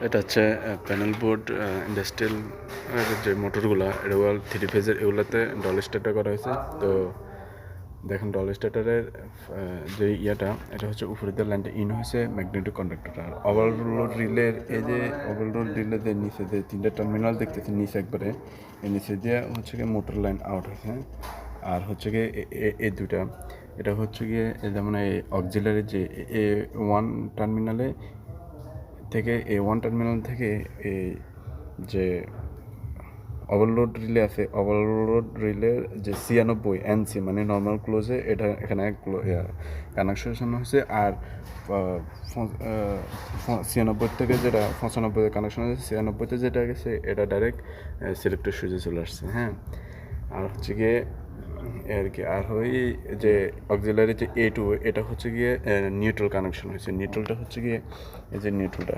এটা হচ্ছে panel board industrial যে মোটরগুলো এটা থ্রি ফেজের এগুলোতে ডল স্টার্টার করা হয়েছে। তো দেখেন ডল স্টার্টারের যে এটা হচ্ছে উপরের দিয়ে লাইনটা ইন হয়েছে ম্যাগনেটিক কন্ডাক্টর। আর ওভারলোড রিলের এই যে ওভারলোড রিলের যে নিচে যে তিনটা টার্মিনাল দেখতেছি নিচে একবারে এই নিচে দিয়ে হচ্ছে গিয়ে মোটর লাইন আউট হয়েছে। আর হচ্ছে গিয়ে এই দুটা এটা হচ্ছে গিয়ে যেমন এই অক্সিলারি যে A1 টার্মিনালে থেকে A1 টার্মিনাল থেকে এই যে ওভারলোড রিলে আছে ওভারলোড রিলের যে 96 NC মানে নর্মাল ক্লোজে এটা এখানে কানেকশন হয়েছে। আর 96 থেকে যেটা 95 কানেকশন হয়েছে 96তে যেটা গেছে এটা ডাইরেক্ট সিলেক্টর সুইচে চলে আসছে। হ্যাঁ, আর হচ্ছে গিয়ে আর কি আর ওই যে অক্সিলারি যে A2 এটা হচ্ছে গিয়ে নিউট্রাল কানেকশন হয়েছে। নিউট্রালটা হচ্ছে গিয়ে এই যে নিউট্রালটা